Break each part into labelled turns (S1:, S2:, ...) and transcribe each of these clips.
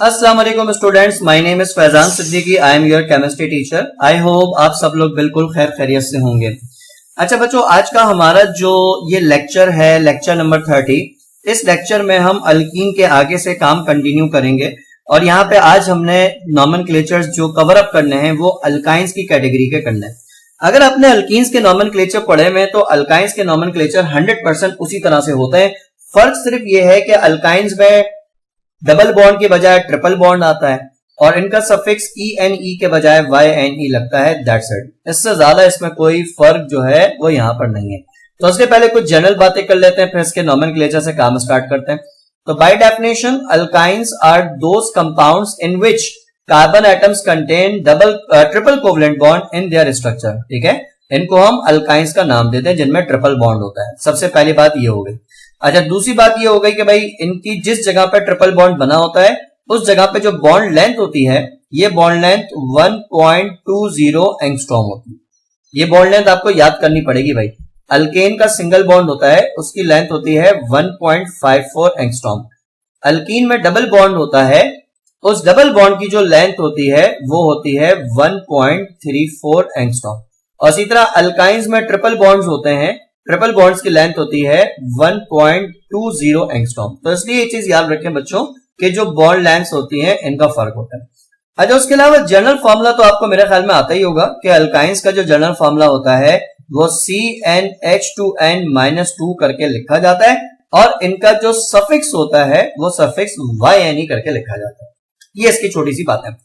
S1: अस्सलाम वालेकुम students, my name is Faizan Siddiqui. I am your chemistry teacher. I hope आप सब लोग बिल्कुल खैर खैरियत से होंगे। अच्छा बच्चों, आज का हमारा जो ये लेक्चर है, लेक्चर नंबर 30, इस लेक्चर में हम अल्कीन के आगे से काम कंटिन्यू करेंगे और यहाँ पे आज हमने नॉमेनक्लेचर्स जो कवर अप करने हैं वो अल्काइंस की कैटेगरी के करने हैं। अगर आपने अल्कीन्स के नॉमेनक्लेचर पढ़े में तो अल्काइंस के नॉमेनक्लेचर 100% उसी तरह से होते हैं। फर्क सिर्फ ये है कि अल्काइंस में डबल बॉन्ड के बजाय ट्रिपल बॉन्ड आता है और इनका सफिक्स ENE के बजाय YNE लगता है। That's it. इससे ज्यादा इसमें कोई फर्क जो है वो यहाँ पर नहीं है। तो उसके पहले कुछ जनरल बातें कर लेते हैं, फिर इसके नॉमेनक्लेचर से काम स्टार्ट करते हैं। तो by definition alkynes are those compounds in which carbon atoms contain triple covalent bond in their structure. ठीक है, इनको हम अल्काइंस का नाम देते हैं जिनमें ट्रिपल बॉन्ड होता है। सबसे पहली बात ये हो गई। अच्छा, दूसरी बात ये हो गई कि भाई इनकी जिस जगह पे ट्रिपल बॉन्ड बना होता है उस जगह पे जो बॉन्ड लेंथ होती है, ये बॉन्ड लेंथ 1.20 एंगस्ट्रॉम होती है। ये बॉन्ड लेंथ आपको याद करनी पड़ेगी भाई। अल्केन का सिंगल बॉन्ड होता है, उसकी लेंथ होती है 1.54 एंगस्ट्रॉम। अल्कीन में डबल बॉन्ड होता है, उस डबल बॉन्ड की जो लेंथ होती है वो होती है 1.34 एंगस्ट्रॉम। और इसी तरह अल्काइंस में ट्रिपल बॉन्ड्स होते हैं, ट्रिपल बॉन्ड्स की लेंथ होती है 1.20 एंगस्ट्रॉम। तो इसलिए ये चीज याद रखें बच्चों कि जो बॉन्ड लेंथ्स होती हैं इनका फर्क होता है। अच्छा, उसके अलावा जनरल फॉर्मूला तो आपको मेरे ख्याल में आता ही होगा कि अल्काइंस का जो जनरल फॉर्मूला होता है वो CnH2n-2 करके लिखा जाता है और इनका जो सफिक्स होता है वो सफिक्स YNE करके लिखा जाता है। ये इसकी छोटी सी बात है।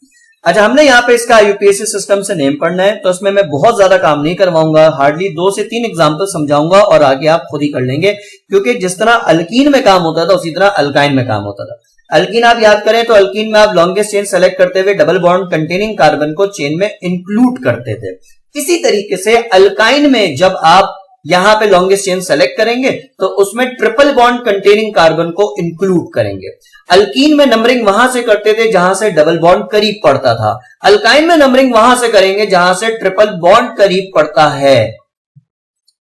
S1: अच्छा, हमने यहाँ पे इसका यूपीएससी सिस्टम से नेम पढ़ना है तो इसमें मैं बहुत ज्यादा काम नहीं करवाऊंगा, हार्डली 2 से 3 एग्जांपल समझाऊंगा और आगे आप खुद ही कर लेंगे, क्योंकि जिस तरह अल्कीन में काम होता था उसी तरह अल्काइन में काम होता था। अल्कीन आप याद करें तो अल्कीन में आप लॉन्गेस्ट चेन सेलेक्ट करते हुए डबल बॉन्ड कंटेनिंग कार्बन को चेन में इंक्लूड करते थे। इसी तरीके से अल्काइन में जब आप यहां पे लॉन्गेस्ट चेन सेलेक्ट करेंगे तो उसमें ट्रिपल बॉन्ड कंटेनिंग कार्बन को इंक्लूड करेंगे। अल्कीन में नंबरिंग वहां से करते थे जहां से डबल बॉन्ड करीब पड़ता था, अल्काइन में नंबरिंग वहां से करेंगे जहां से ट्रिपल बॉन्ड करीब पड़ता है।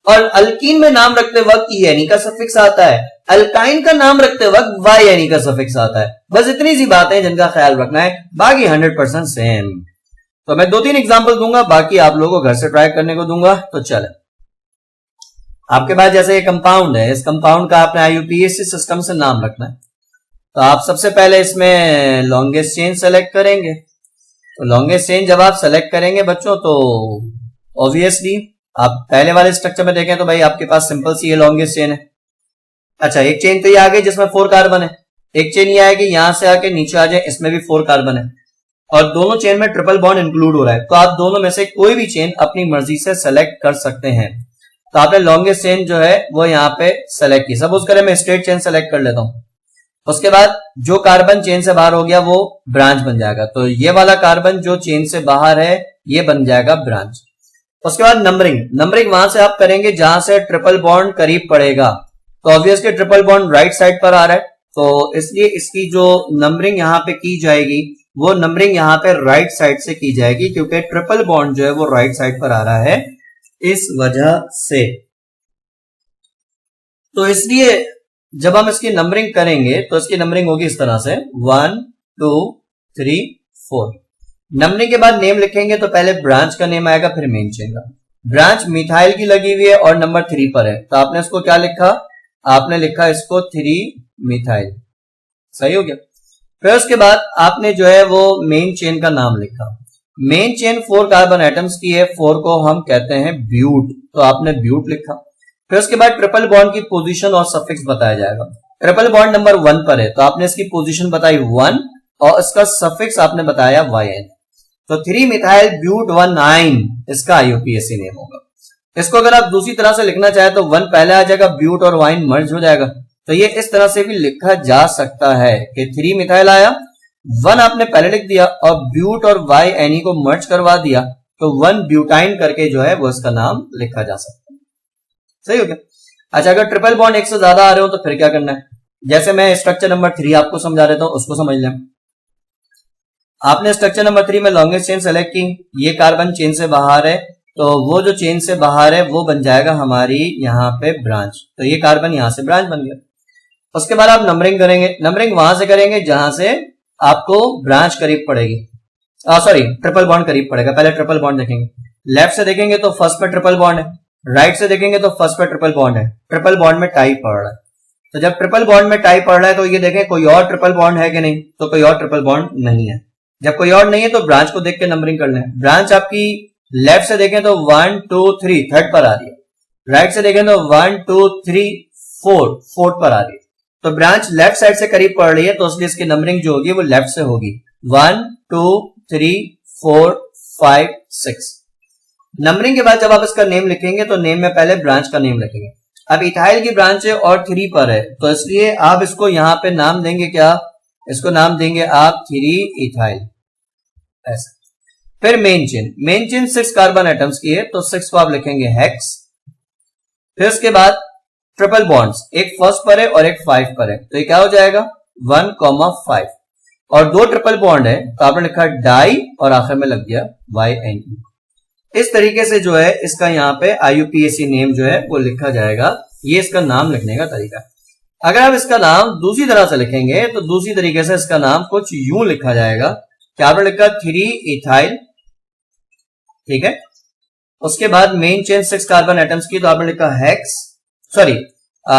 S1: और अल्कीन में नाम रखते वक्त ENE का सफिक्स आता है, अल्काइन का नाम रखते वक्त YNE का सफिक्स आता है। बस इतनी सी बातें हैं जिनका ख्याल रखना है, बाकी 100% सेम। तो मैं 2-3 एग्जांपल दूंगा, बाकी आप लोगों को घर से ट्राई करने को दूंगा। तो चले, आपके पास जैसे ये कंपाउंड है, इस कंपाउंड का आपने IUPAC सिस्टम से नाम रखना है। तो आप सबसे पहले इसमें लॉन्गेस्ट चेन सेलेक्ट करेंगे। तो लॉन्गेस्ट चेन जब आप सेलेक्ट करेंगे बच्चों तो ऑब्वियसली आप पहले वाले स्ट्रक्चर में देखें तो भाई आपके पास सिंपल सी ये लॉन्गेस्ट चेन है। अच्छा, एक चेन तो ये आ गई जिसमें 4 कार्बन है, एक चेन ये आएगी यहां से आके नीचे आ जाए, इसमें भी 4 कार्बन है और दोनों चेन में ट्रिपल बॉन्ड इंक्लूड हो रहा है। तो आप दोनों में से कोई भी चेन अपनी मर्जी से सेलेक्ट कर सकते हैं। तो आपने लॉन्गेस्ट चेन जो है वो यहाँ पे सेलेक्ट की। सपोज करें मैं स्ट्रेट चेन सेलेक्ट कर लेता हूं, उसके बाद जो कार्बन चेन से बाहर हो गया वो ब्रांच बन जाएगा। तो ये वाला कार्बन जो चेन से बाहर है ये बन जाएगा ब्रांच। उसके बाद नंबरिंग वहां से आप करेंगे जहां से ट्रिपल बॉन्ड करीब पड़ेगा। तो obviously triple bond right side पर आ रहा है, तो इसलिए इसकी जो नंबरिंग यहाँ पे की जाएगी वो नंबरिंग यहाँ पे राइट साइड से की जाएगी, क्योंकि ट्रिपल बॉन्ड जो है वो राइट साइड पर आ रहा है इस वजह से। तो इसलिए जब हम इसकी नंबरिंग करेंगे तो इसकी नंबरिंग होगी इस तरह से 1 2 3 4। नंबरिंग के बाद नेम लिखेंगे तो पहले ब्रांच का नेम आएगा, फिर मेन चेन का। ब्रांच मिथाइल की लगी हुई है और नंबर 3 पर है, तो आपने इसको क्या लिखा, आपने लिखा इसको 3 मिथाइल। सही हो गया। फिर उसके बाद आपने जो है वो मेन चेन का नाम लिखा। मेन चेन 4 कार्बन एटम्स की है, 4 को हम कहते हैं ब्यूट, तो आपने ब्यूट लिखा। फिर उसके बाद ट्रिपल बॉन्ड की पोजीशन और सफिक्स बताया जाएगा। ट्रिपल बॉन्ड नंबर 1 पर है तो आपने इसकी पोजीशन बताई 1 और इसका सफिक्स आपने बताया YN। तो 3 मिथाइल ब्यूट 1,9 इसका IUPAC नेम होगा। इसको अगर आप दूसरी तरह से लिखना चाहे तो 1 पहले आ जाएगा, ब्यूट और वाइन मर्ज हो जाएगा। तो ये इस तरह से भी लिखा जा सकता है कि 3 मिथाइल आया, 1 आपने पहले लिख दिया और ब्यूट और YNE को मर्ज करवा दिया, तो 1 ब्यूटाइन करके जो है वो इसका नाम लिखा जा सकता है। सही हो गया। अच्छा, अगर ट्रिपल बॉन्ड एक से ज्यादा आ रहे हो तो फिर क्या करना है, जैसे मैं स्ट्रक्चर नंबर 3 आपको समझा देता हूं, उसको समझ लें। आपने स्ट्रक्चर नंबर 3 में लॉन्गेस्ट चेन सेलेक्ट की, ये कार्बन चेन से बाहर है, तो वो जो चेन से बाहर है वो बन जाएगा हमारी यहाँ पे ब्रांच। तो ये कार्बन यहां से ब्रांच बन गया। उसके बाद आप नंबरिंग करेंगे, नंबरिंग वहां से करेंगे जहां से आपको ब्रांच करीब पड़ेगी, सॉरी ट्रिपल बॉन्ड करीब पड़ेगा। पहले ट्रिपल बॉन्ड देखेंगे, लेफ्ट से देखेंगे तो फर्स्ट पे ट्रिपल बॉन्ड है, राइट से देखेंगे तो फर्स्ट पे ट्रिपल बॉन्ड है, ट्रिपल बॉन्ड में टाई पड़ रहा है। तो जब ट्रिपल बॉन्ड में टाई पड़ रहा है तो ये देखें कोई और ट्रिपल बॉन्ड है कि नहीं, तो कोई और ट्रिपल बॉन्ड नहीं है। जब कोई और नहीं है तो ब्रांच को देख के नंबरिंग कर लें। ब्रांच आपकी लेफ्ट से देखें तो 1 2 3 थर्ड पर आ रही है, राइट से देखें तो 1 2 3 4 फोर्थ पर आ रही है। तो ब्रांच लेफ्ट साइड से करीब पड़ रही है तो इसलिए इसकी नंबरिंग जो होगी वो लेफ्ट से होगी, 1 2 3 4 5 6। नंबरिंग के बाद जब आप इसका नेम लिखेंगे तो नेम में पहले ब्रांच का नेम लिखेंगे। अब इथाइल की ब्रांच है और 3 पर है तो इसलिए आप इसको यहां पे नाम देंगे क्या, इसको नाम देंगे आप 3 इथाइल ऐसा। फिर मेन चेन 6 कार्बन एटम्स की है तो 6 को आप लिखेंगे हेक्स। फिर उसके बाद ट्रिपल बॉन्ड्स, एक फर्स्ट पर है और एक 5 पर है तो ये क्या हो जाएगा 1,5। और 2 ट्रिपल बॉन्ड है तो आपने लिखा डाई और आखिर में लग गया YNE। इस तरीके से जो है इसका यहाँ पे IUPAC नेम जो है वो लिखा जाएगा। ये इसका नाम लिखने का तरीका। अगर आप इसका नाम दूसरी तरह से लिखेंगे तो दूसरी तरीके से इसका नाम कुछ यूं लिखा जाएगा कि आपने लिखा 3 इथाइल, ठीक है। उसके बाद मेन चेन 6 कार्बन एटम्स की तो आपने लिखा हेक्स, सॉरी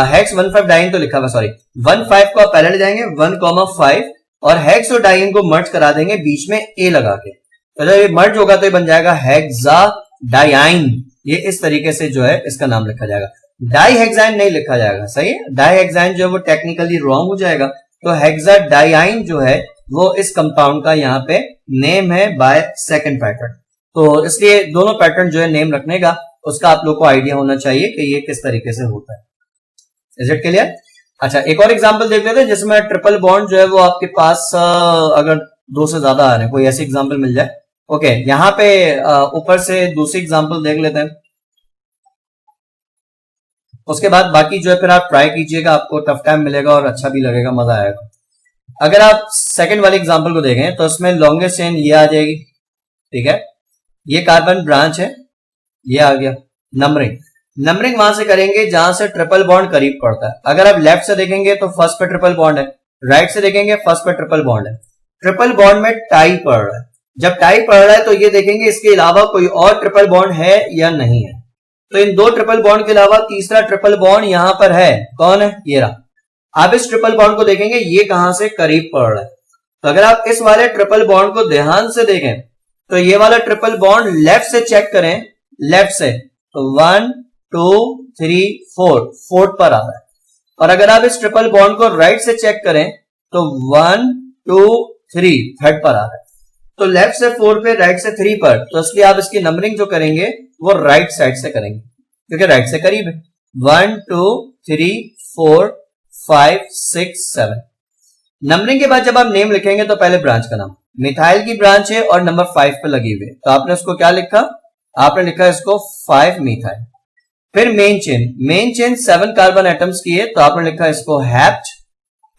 S1: हेक्स 1,5 डाइन तो लिखा हुआ, सॉरी 1,5 को आप पहले ले जाएंगे 1,5 और हेक्स और डाइन को मर्ज करा देंगे बीच में ए लगा के। तो जब ये मर्ज होगा तो ये बन जाएगा हेक्साडाइन। ये इस तरीके से जो है इसका नाम लिखा जाएगा। डाईहेक्साइन नहीं लिखा जाएगा, सही है। डाईहेक्साइन जो है वो टेक्निकली रॉन्ग हो जाएगा। तो हेक्साडाइन जो है वो इस कंपाउंड का यहाँ पे नेम है बाय सेकंड पैटर्न। तो इसलिए दोनों पैटर्न जो है नेम रखने का उसका आप लोग को आइडिया होना चाहिए कि ये किस तरीके से होता है। Is it clear? अच्छा, एक और एग्जांपल देख लेते हैं जिसमें ट्रिपल बॉन्ड जो है वो आपके पास अगर 2 से ज्यादा आ रहे हैं, कोई ऐसी एग्जांपल मिल जाए। ओके, यहाँ पे ऊपर से दूसरी एग्जांपल देख लेते हैं। उसके बाद बाकी जो है फिर आप ट्राई कीजिएगा, आपको टफ टाइम मिलेगा और अच्छा भी लगेगा, मजा आएगा। अगर आप सेकंड वाली एग्जांपल को देखें तो इसमें लॉन्गेस्ट चेन ये आ जाएगी, ठीक है। ये कार्बन ब्रांच है, ये आ गया। नंबरिंग वहां से करेंगे जहां से ट्रिपल बॉन्ड करीब पड़ता है। अगर आप लेफ्ट से देखेंगे तो फर्स्ट पे ट्रिपल बॉन्ड है, राइट से देखेंगे फर्स्ट पे ट्रिपल बॉन्ड है। ट्रिपल बॉन्ड में टाई पड़ रहा है। जब टाई पड़ रहा है तो ये देखेंगे इसके अलावा कोई और ट्रिपल बॉन्ड है या नहीं है। तो इन 2 ट्रिपल बॉन्ड के अलावा तीसरा ट्रिपल बॉन्ड यहां पर है, कौन है, ये रहा। आप इस ट्रिपल बॉन्ड को देखेंगे ये कहां से करीब पड़ रहा है। तो अगर आप इस वाले ट्रिपल बॉन्ड को ध्यान से देखें तो ये वाला ट्रिपल बॉन्ड लेफ्ट से चेक करें, लेफ्ट से तो 1 2 3 4 फोर्थ पर आ रहा है। और अगर आप इस ट्रिपल बॉन्ड को राइट से चेक करें तो 1 2 3 थर्ड पर आ रहा है। तो लेफ्ट से 4 पे, राइट से 3 पर, तो इसलिए आप इसकी नंबरिंग जो करेंगे वो राइट साइड से करेंगे क्योंकि राइट से करीब है। 1 2 3 4 5 6 7। नंबरिंग के बाद जब आप नेम लिखेंगे तो पहले ब्रांच का नाम, मिथाइल की ब्रांच है और नंबर 5 पे लगी हुई है तो आपने इसको क्या लिखा, आपने लिखा इसको 5 मिथाइल। फिर मेन चेन 7 कार्बन एटम्स की है तो आपने लिखा इसको हैप्ट।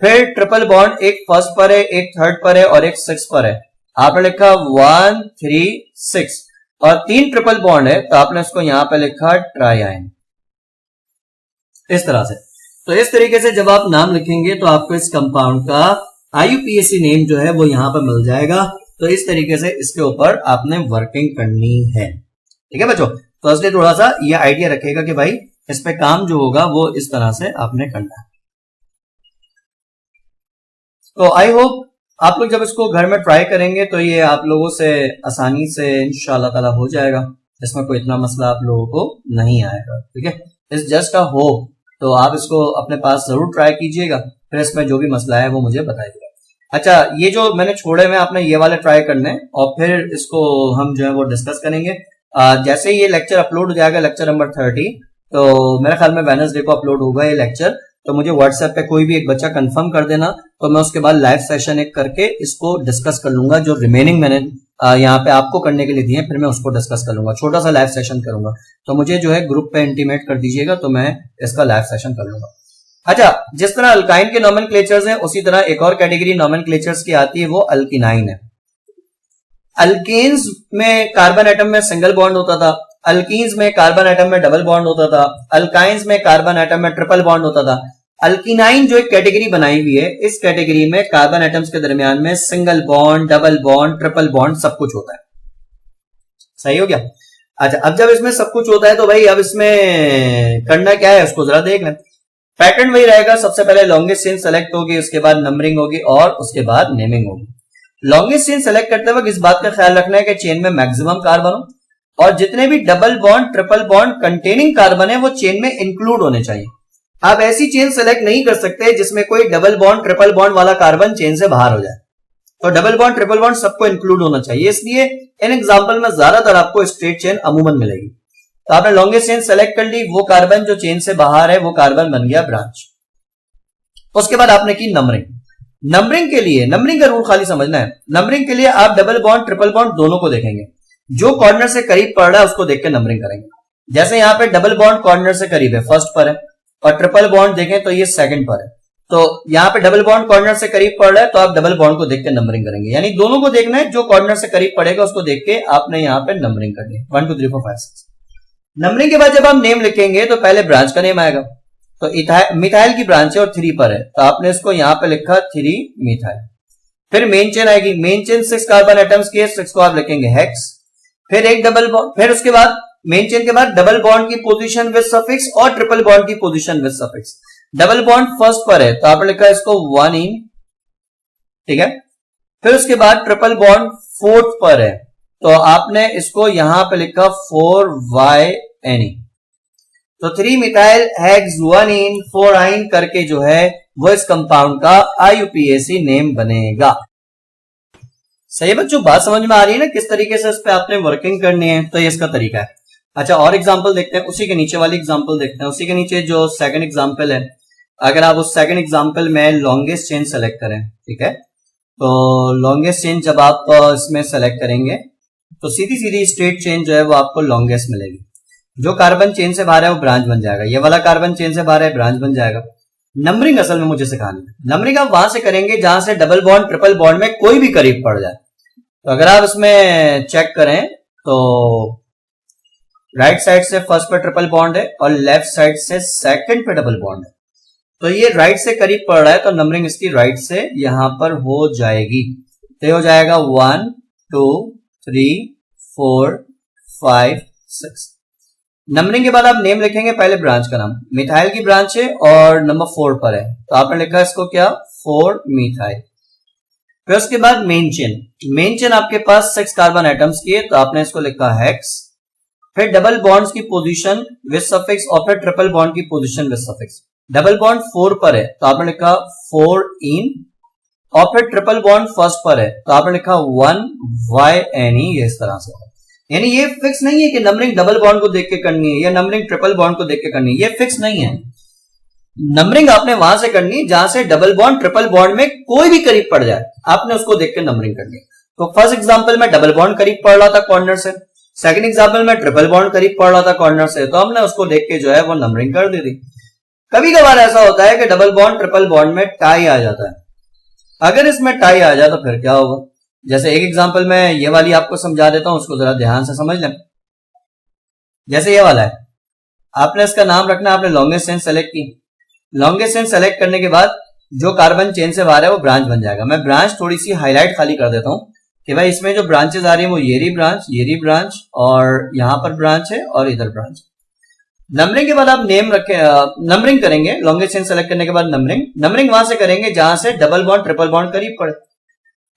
S1: फिर ट्रिपल बॉन्ड एक फर्स्ट पर है, एक थर्ड पर है और एक 6 पर है, आपने लिखा 1 3 6। और 3 ट्रिपल बॉन्ड है तो आपने इसको यहां पे लिखा ट्राइआइन, इस तरह से। तो इस तरीके से जब आप नाम लिखेंगे तो आपको इस कंपाउंड का IUPAC नेम जो है वो यहां पर मिल जाएगा। तो इस तरीके से इसके ऊपर आपने वर्किंग करनी है, ठीक है बच्चों। तो इसलिए थोड़ा सा ये आइडिया रखेगा कि भाई इस पे काम जो होगा वो इस तरह से आपने करना है। तो आई होप आप लोग जब इसको घर में ट्राई करेंगे तो ये आप लोगों से आसानी से इंशाल्लाह ताला हो जाएगा। इसमें कोई इतना मसला आप लोगों को नहीं आएगा, ठीक है। It's just a hope. तो आप इसको अपने पास जरूर ट्राई कीजिएगा, फिर इसमें जो भी मसला है वो मुझे बताइएगा। अच्छा, ये जो मैंने छोड़े हुए आपने ये वाले ट्राई करने और फिर इसको हम जो है वो डिस्कस करेंगे। जैसे ही ये लेक्चर अपलोड हो जाएगा, लेक्चर नंबर 30, तो मेरे ख्याल में वेडनेसडे को अपलोड होगा ये लेक्चर। तो मुझे व्हाट्सएप पे कोई भी एक बच्चा कंफर्म कर देना, तो मैं उसके बाद लाइव सेशन एक करके इसको डिस्कस कर लूंगा। जो रिमेनिंग मैंने यहाँ पे आपको करने के लिए दिए फिर मैं उसको डिस्कस कर लूंगा, छोटा सा लाइव सेशन करूंगा। तो मुझे जो है ग्रुप पे इंटीमेट कर दीजिएगा तो मैं इसका लाइव सेशन कर लूंगा। अच्छा, जिस तरह अल्काइन के नोमेनक्लेचर्स हैं उसी तरह एक और कैटेगरी नोमेनक्लेचर्स की आती है, वो अल्किनाइन है। अल्केन्स में कार्बन एटम में सिंगल बॉन्ड होता था, अल्कीन्स में कार्बन एटम में डबल बॉन्ड होता था, अल्काइंस में कार्बन एटम में ट्रिपल बॉन्ड होता था। अल्किनाइन जो एक कैटेगरी बनाई हुई है, इस कैटेगरी में कार्बन एटम्स के दरमियान में single bond, double bond, triple bond सब कुछ होता है। सही हो गया। अच्छा, अब जब इसमें सब कुछ होता है तो भाई अब इसमें करना क्या है उसको जरा देख लें। पैटर्न वही रहेगा, सबसे पहले लॉन्गेस्ट चेन सेलेक्ट होगी, उसके बाद नंबरिंग होगी और उसके बाद नेमिंग होगी। लॉन्गेस्ट चेन सेलेक्ट करते वक्त इस बात का ख्याल रखना है कि चेन में मैक्सिमम कार्बन हो और जितने भी double bond, triple bond containing carbon है वो चेन में इंक्लूड होने चाहिए। आप ऐसी चेन सेलेक्ट नहीं कर सकते जिसमें कोई डबल बॉन्ड, ट्रिपल बॉन्ड वाला कार्बन चेन से बाहर हो जाए। तो डबल बॉन्ड, ट्रिपल बॉन्ड सबको इंक्लूड होना चाहिए, इसलिए इन एग्जांपल में ज्यादातर आपको स्ट्रेट चेन अमूमन मिलेगी। तो आपने लॉन्गेस्ट चेन सेलेक्ट कर ली, वो कार्बन जो चेन से बाहर है वो कार्बन बन गया ब्रांच। उसके बाद आपने की नंबरिंग। नंबरिंग के लिए, नंबरिंग का रूल खाली समझना है। नंबरिंग के लिए आप डबल बॉन्ड, ट्रिपल बॉन्ड दोनों को देखेंगे, जो कॉर्नर से करीब पड़ रहा है उसको देख के नंबरिंग करेंगे। जैसे यहां पे डबल बॉन्ड कॉर्नर से करीब है, फर्स्ट पर है, और ट्रिपल बॉन्ड देखें तो ये सेकंड पर है। तो यहाँ पे डबल बॉन्ड कॉर्नर से करीब पड़ रहा है तो आप डबल बॉन्ड को देख के नंबरिंग करेंगे, यानी दोनों को देखना है, जो कॉर्नर से करीब पड़ेगा उसको देख के आपने यहाँ पे नंबरिंग करनी है। 1 2 3 4 5 6। नंबरिंग के बाद जब आप नेम लिखेंगे तो पहले ब्रांच का नेम आएगा। तो मिथाइल की ब्रांच है और 3 पर है, तो आपने इसको यहाँ पे लिखा 3 मिथाइल। फिर मेन चेन आएगी, मेन चेन 6 कार्बन एटम्स की है, 6 को आप लिखेंगे हेक्स। फिर एक डबल बॉन्ड, फिर उसके बाद मेन चेन के बाद डबल बॉन्ड की पोजीशन विद सफिक्स और ट्रिपल बॉन्ड की position with suffix. Double bond first पर है तो आपने लिखा इसको 1 इन, ठीक है। फिर उसके बाद ट्रिपल बॉन्ड फोर्थ पर है तो आपने इसको यहां पे लिखा 4YNE। तो 3 मिथाइल हेक्स 1 इन 4 आइन करके जो है वो इस कंपाउंड का IUPAC नेम बनेगा। सही बच्चों, बात समझ में आ रही है ना किस तरीके से इस पे आपने वर्किंग करनी है? तो ये इसका तरीका है। अच्छा, और एग्जांपल देखते हैं, उसी के नीचे वाली एग्जांपल देखते हैं। उसी के नीचे जो सेकंड एग्जांपल है, अगर आप उस सेकंड एग्जांपल में लॉन्गेस्ट चेन सेलेक्ट करें, ठीक है, तो लॉन्गेस्ट चेन जब आप इसमें सेलेक्ट करेंगे तो सीधी सीधी स्ट्रेट चेन जो है वो आपको लॉन्गेस्ट मिलेगी। जो कार्बन चेन से बाहर है वो ब्रांच बन जाएगा, ये वाला कार्बन चेन से बाहर है ब्रांच बन जाएगा। नंबरिंग असल में मुझे सिखानी है। नंबरिंग आप वहां से करेंगे जहां से डबल बॉन्ड, ट्रिपल बॉन्ड में कोई भी करीब पड़ जाए। तो अगर आप इसमें चेक करें तो राइट साइड से फर्स्ट पे ट्रिपल बॉन्ड है और लेफ्ट साइड से सेकंड पे डबल बॉन्ड है, तो ये राइट से करीब पड़ रहा है तो नंबरिंग इसकी राइट से यहां पर हो जाएगी। तो ये हो जाएगा 1 2 3 4 5 6। नंबरिंग के बाद आप नेम लिखेंगे, पहले ब्रांच का नाम, मिथाइल की ब्रांच है और नंबर 4 पर है तो आपने लिखा इसको क्या 4 मिथाइल। फिर उसके बाद मेन चेन, मेन चेन आपके पास 6 कार्बन एटम्स की है तो आपने इसको लिखा हेक्स। फिर डबल बॉन्ड्स की पोजीशन विद सफिक्स और फिर ट्रिपल बॉन्ड की position with suffix. Double bond 4 पर है तो आपने लिखा 4 इन और फिर ट्रिपल बॉन्ड फर्स्ट पर है तो आपने लिखा 1YNE। ये इस तरह से, यानी ये फिक्स नहीं है कि नंबरिंग डबल बॉन्ड को देख के करनी है या नंबरिंग ट्रिपल बॉन्ड को देख के करनी है, ये फिक्स नहीं है। नंबरिंग आपने वहां से करनी है जहां से डबल बॉन्ड, ट्रिपल बॉन्ड में कोई भी करीब पड़ जाए, आपने उसको देख के नंबरिंग करनी है। तो फर्स्ट एग्जांपल में डबल बॉन्ड करीब पड़ रहा था कॉर्नर से, सेकंड एग्जांपल में ट्रिपल बॉन्ड करीब पड़ रहा था कॉर्नर से, तो हमने उसको देख के जो है वो नंबरिंग कर दी थी। कभी कभार ऐसा होता है कि डबल बॉन्ड, ट्रिपल बॉन्ड में टाई आ जाता है। अगर इसमें टाई आ जाए तो फिर क्या होगा? जैसे एक एग्जांपल में ये वाली आपको समझा देता हूं, उसको जरा ध्यान से समझ लें। जैसे ये वाला है, आपने इसका नाम रखना, आपने लॉन्गेस्ट चेन सेलेक्ट की। लॉन्गेस्ट चेन सेलेक्ट करने के बाद जो कार्बन चेन से बाहर है वो ब्रांच बन जाएगा। मैं ब्रांच थोड़ी सी हाईलाइट खाली कर देता हूं कि भाई इसमें जो ब्रांचेस आ रही है वो ये ब्रांच और यहां पर ब्रांच है और इधर ब्रांच। नंबरिंग के बाद आप नेम रखें, नंबरिंग करेंगे, लॉन्गेस्ट चेन सेलेक्ट करने के बाद नंबरिंग वहां से करेंगे जहां से डबल बॉन्ड, ट्रिपल बॉन्ड करीब पड़े।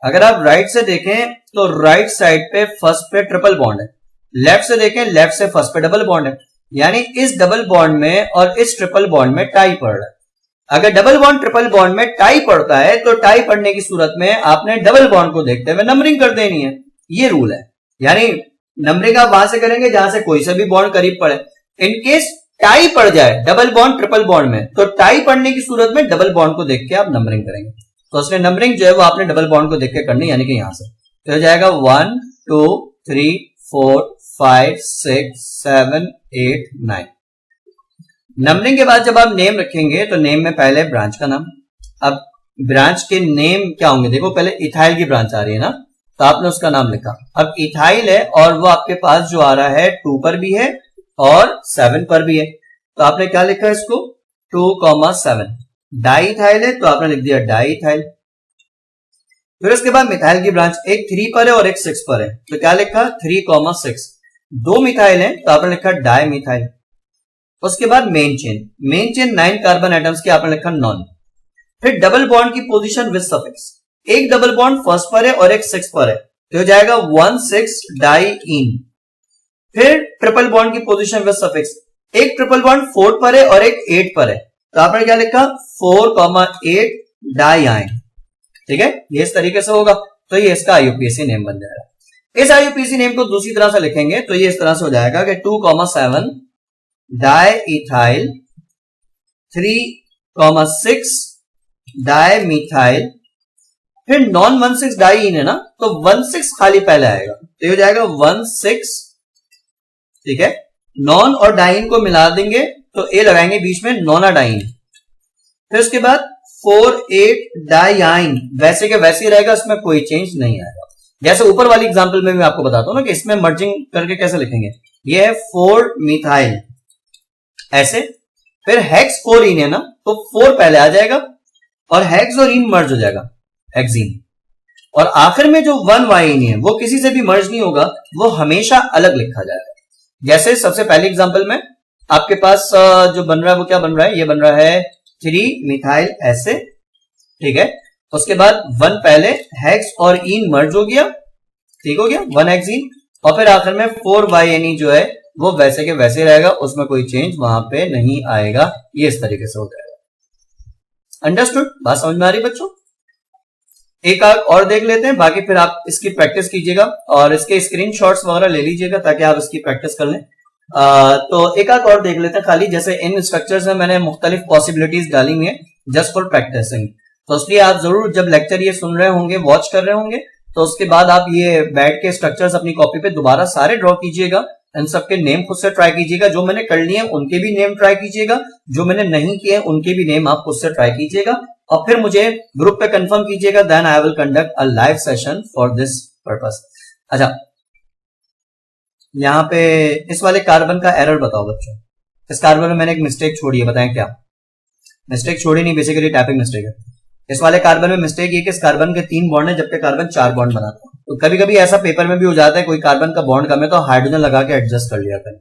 S1: अगर आप राइट से देखें तो राइट साइड पे फर्स्ट पे ट्रिपल बॉन्ड है, लेफ्ट से देखें लेफ्ट से फर्स्ट पे डबल बॉन्ड है, यानी इस डबल बॉन्ड में और इस ट्रिपल बॉन्ड में टाई पड़ रहा है। अगर डबल बॉन्ड, ट्रिपल बॉन्ड में टाई पड़ता है तो टाई पड़ने की सूरत में आपने डबल बॉन्ड को देखते हुए नंबरिंग कर देनी है, ये रूल है। यानी नंबरिंग आप वहां से करेंगे जहां से कोई सा भी बॉन्ड करीब पड़े। इनकेस टाई पड़ जाए डबल बॉन्ड, ट्रिपल बॉन्ड में, तो टाई पड़ने की सूरत में डबल बॉन्ड को देख के आप नंबरिंग करेंगे। तो उसने नंबरिंग जो है वो आपने डबल बॉन्ड को देख के करनी, यानी कि यहां से तो हो जाएगा 1 2 3 4 5 6 7 8 9। नंबरिंग के बाद जब आप नेम रखेंगे तो नेम में पहले ब्रांच का नाम। अब ब्रांच के नेम क्या होंगे? देखो पहले इथाइल की ब्रांच आ रही है ना, तो आपने उसका नाम लिखा। अब इथाइल है और वो आपके पास जो आ रहा है 2 पर भी है और 7 पर भी है, तो आपने क्या लिखा इसको 2,7। डाईइथाइल है तो आपने लिख दिया डाईइथाइल। फिर उसके बाद मिथाइल की ब्रांच, एक 3 पर है और एक 6 पर है, तो क्या लिखा 3,6। दो मिथाइल है तो आपने लिखा डाई मिथाइल। उसके बाद मेन चेन 9 कार्बन एटम्स की, आपने लिखा नॉन। फिर डबल बॉन्ड की पोजीशन विद सफिक्स, एक डबल बॉन्ड फर्स्ट पर है और एक 6 पर है, तो हो जाएगा 1,6 डाई इन। फिर ट्रिपल बॉन्ड की पोजीशन विद सफिक्स, एक ट्रिपल बॉन्ड 4 पर है और एक 8 पर है, तो आपने क्या लिखा 4,8 डाई आइन। ठीक है, ये इस तरीके से होगा, तो ये इसका आईयूपीएसी नेम बन जाएगा। इस आईयूपीएसी नेम को दूसरी तरह से लिखेंगे तो ये इस तरह से हो जाएगा कि 2,7 डाई इथाइल, 3,6 डाई मिथाइल। फिर नॉन 1,6 डाई इन है ना, तो 1,6 खाली पहले आएगा, तो ये हो जाएगा 1,6। ठीक है, नॉन और डाइन को मिला देंगे तो ए लगाएंगे बीच में, नोना डाइन। फिर उसके बाद 4,8 डाइआइन, वैसे के वैसे ही रहेगा, इसमें कोई चेंज नहीं आएगा। जैसे ऊपर वाली एग्जांपल में मैं आपको बताता हूं ना कि इसमें मर्जिंग करके कैसे लिखेंगे, ये है 4 मिथाइल ऐसे। फिर हेक्स 4 इन है ना, तो 4 पहले आ जाएगा और हेक्स और इन मर्ज हो जाएगा, हेक्सीन। और आखिर में जो 1 वाइन है वो किसी से भी मर्ज नहीं होगा, वो हमेशा अलग लिखा जाएगा। जैसे सबसे पहली एग्जांपल में आपके पास जो बन रहा है वो क्या बन रहा है, ये बन रहा है 3 मिथाइल ऐसे। ठीक है, उसके बाद 1 पहले, हेक्स और इन मर्ज हो गया, ठीक हो गया, 1 हेक्सीन। और फिर आखिर में 4 वाई जो है वो वैसे के वैसे रहेगा, उसमें कोई चेंज वहां पे नहीं आएगा। ये इस तरीके से हो जाएगा। अंडरस्टूड? बात समझ में आ रही बच्चों? एक और देख लेते हैं, बाकी फिर आप इसकी प्रैक्टिस कीजिएगा और इसके स्क्रीनशॉट्स वगैरह ले लीजिएगा ताकि आप इसकी प्रैक्टिस कर लें। तो एक और देख लेते हैं खाली, जैसे इन स्ट्रक्चर्स में मैंने मुख्तलिफ पॉसिबिलिटीज डाली हुई है जस्ट फॉर प्रैक्टिसिंग, तो इसलिए आप जरूर जब लेक्चर ये सुन रहे होंगे, वॉच कर रहे होंगे, तो उसके बाद आप ये बैठ के स्ट्रक्चर्स अपनी कॉपी पे दोबारा सारे ड्रॉ कीजिएगा। इन सबके नेम खुद से ट्राई कीजिएगा, जो मैंने कर लिए उनके भी नेम ट्राई कीजिएगा, जो मैंने नहीं किए उनके भी नेम आप खुद से ट्राई कीजिएगा और फिर मुझे ग्रुप पे कंफर्म कीजिएगा। Then I will conduct a live session for this purpose. अच्छा, यहाँ पे इस वाले कार्बन का एरर बताओ बच्चों। इस कार्बन में मैंने एक मिस्टेक छोड़ी है, बताएं क्या मिस्टेक छोड़ी? नहीं, बेसिकली टाइपिंग मिस्टेक है। इस वाले कार्बन में मिस्टेक ये कि इस कार्बन के 3 बॉन्ड है जबकि कार्बन 4 बॉन्ड बनाता है। तो कभी कभी ऐसा पेपर में भी हो जाता है, कोई कार्बन का बॉन्ड कम है तो हाइड्रोजन लगा के एडजस्ट कर लिया करें,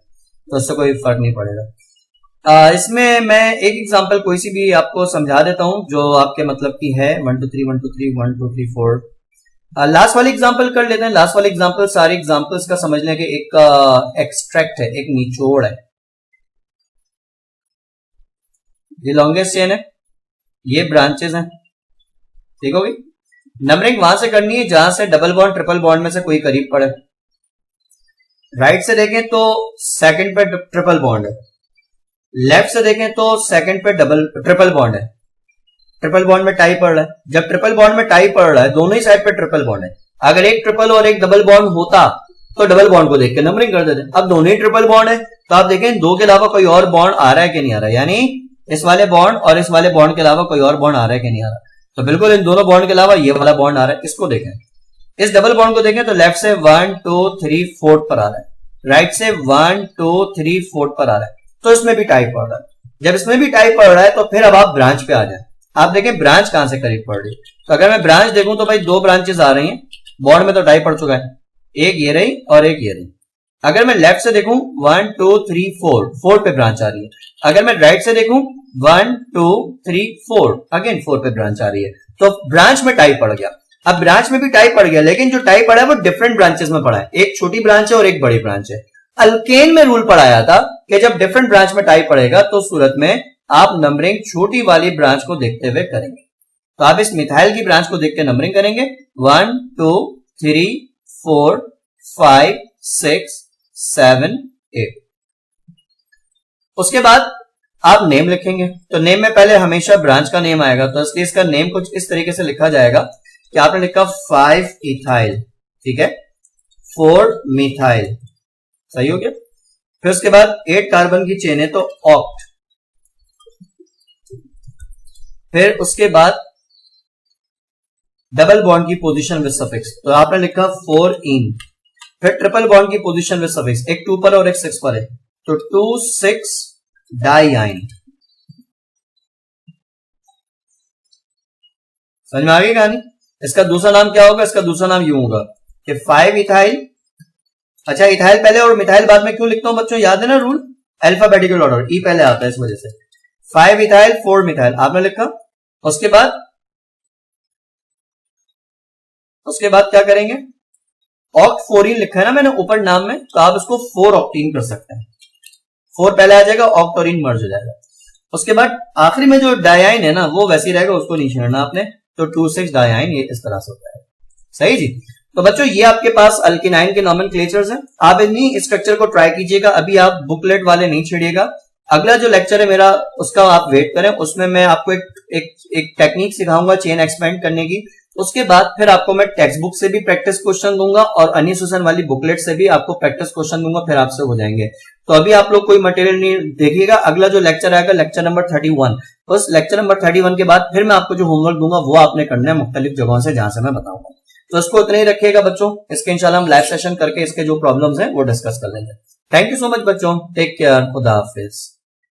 S1: तो इससे कोई फर्क नहीं पड़ेगा। इसमें मैं एक एग्जांपल कोई सी भी आपको समझा देता हूं जो आपके मतलब की है। 1 2 3 1 2 3 1 2 3 4। लास्ट वाली एग्जांपल कर लेते हैं। लास्ट वाली एग्जांपल सारी एग्जांपल्स का समझने के एक एक्सट्रैक्ट है, एक निचोड़ है। ये लॉन्गेस्ट चेन है, ये ब्रांचेस हैं, ठीक होगी। नंबरिंग वहां से करनी है जहां से डबल बॉन्ड ट्रिपल बॉन्ड में से कोई करीब पड़े। राइट से देखें तो सेकंड पे ट्रिपल बॉन्ड है, लेफ्ट से देखें तो सेकंड पे ट्रिपल बॉन्ड है। ट्रिपल बॉन्ड में टाई पड़ रहा है, जब ट्रिपल बॉन्ड में टाई पड़ रहा है दोनों ही साइड पे ट्रिपल बॉन्ड है। अगर एक ट्रिपल और एक डबल बॉन्ड होता तो डबल बॉन्ड को देख के नंबरिंग कर देते। अब दोनों ही ट्रिपल बॉन्ड है तो आप देखें दो के अलावा कोई और बॉन्ड आ रहा है कि नहीं आ रहा है, यानी इस वाले बॉन्ड और इस वाले बॉन्ड के अलावा कोई और बॉन्ड आ रहा है कि नहीं आ रहा। तो बिल्कुल इन दोनों बॉन्ड के अलावा ये वाला बॉन्ड आ रहा है, इसको देखें। इस डबल बॉन्ड को देखें तो लेफ्ट से 1 2 3 4 पर आ रहा है, राइट से 1 2 3 4 पर आ रहा है, तो इसमें भी टाई पड़ रहा है। जब इसमें भी टाई पड़ रहा है तो फिर अब आप ब्रांच पे आ जाए। आप देखें ब्रांच कहां से करीब पड़ रही है। तो अगर मैं ब्रांच देखूं तो भाई दो ब्रांचेस आ रही हैं, बॉन्ड में तो टाई पड़ चुका है, एक ये रही और एक ये रही। अगर मैं लेफ्ट से देखूं 1 2 3 4, 4 पे ब्रांच आ रही है। अगर मैं राइट से देखूं 1 2 3 4, अगेन 4 पे ब्रांच आ रही है, तो ब्रांच में टाई पड़ गया। अब ब्रांच में भी टाई पड़ गया, लेकिन जो टाई पड़ा है वो डिफरेंट ब्रांचेस में पड़ा है, एक छोटी ब्रांच है और एक बड़ी ब्रांच है। अल्केन में रूल पढ़ाया था कि जब डिफरेंट ब्रांच में टाई पड़ेगा तो सूरत में आप नंबरिंग छोटी वाली ब्रांच को देखते हुए करेंगे। तो आप इस मिथाइल की ब्रांच को देख के नंबरिंग करेंगे 1 2 3 4 5 6 7 8। उसके बाद आप नेम लिखेंगे, तो नेम में पहले हमेशा ब्रांच का नेम आएगा, तो इसलिए इसका नेम कुछ इस तरीके से लिखा जाएगा कि आपने लिखा 5 इथाइल, ठीक है, 4 मिथाइल, सही हो गया। फिर उसके बाद 8 कार्बन की चेन है तो ऑक्ट। फिर उसके बाद डबल बॉन्ड की पोजीशन विद सफिक्स, तो आपने लिखा 4 इन। फिर ट्रिपल बॉन्ड की पोजीशन विद सफिक्स, एक 2 पर और एक 6 पर है, तो 2 6 डाइआइन। समझ में आ गई कहानी। इसका दूसरा नाम क्या होगा, इसका दूसरा नाम यूं होगा कि 5 इथाइल। अच्छा, इथाइल पहले और मिथाइल बाद में क्यों लिखता हूं बच्चों, याद है ना रूल, अल्फाबेटिकल ऑर्डर, ई पहले आता है इस वजह से। 5 इथाइल 4 मिथाइल आपने लिखा। उसके बाद क्या करेंगे, ऑक्ट-फ्लोरीन लिखा है ना मैंने ऊपर नाम में, तो आप इसको 4 ऑक्टीन कर सकते हैं। 4 पहले आ जाएगा, ऑक्टोरिन मर्ज हो जाएगा। उसके बाद आखिरी में जो डायाइन है ना वो वैसे ही रहेगा, उसको नहीं छेड़ना आपने, तो 2,6 डायाइन ये इस तरह से होता है। सही जी। तो बच्चों ये आपके पास अल्किनाइन के नॉमेनक्लेचर्स हैं, आप इन्हीं स्ट्रक्चर को ट्राई कीजिएगा, अभी आप बुकलेट वाले नहीं छेड़िएगा। अगला जो लेक्चर है मेरा उसका आप वेट करें, उसमें मैं आपको एक टेक्निक सिखाऊंगा चेन एक्सपेंड करने की। उसके बाद फिर आपको मैं टेक्स्ट बुक से भी प्रैक्टिस क्वेश्चन दूंगा और अनीस हुसैन वाली बुकलेट से भी आपको प्रैक्टिस क्वेश्चन दूंगा, फिर आपसे हो जाएंगे। तो अभी आप लोग कोई मटेरियल नहीं देखिएगा, अगला जो लेक्चर आएगा लेक्चर नंबर 31, उस लेक्चर नंबर 31 के बाद फिर मैं आपको जो होमवर्क दूंगा वो आपने करना है मुख्तलिफ जगहों से जहां से मैं बताऊंगा। तो इसको इतना ही रखिएगा बच्चों, इसके इंशाल्लाह हम लाइव सेशन करके इसके जो प्रॉब्लम्स हैं वो डिस्कस कर लेंगे। थैंक यू सो मच बच्चों, टेक केयर, खुदा हाफिज।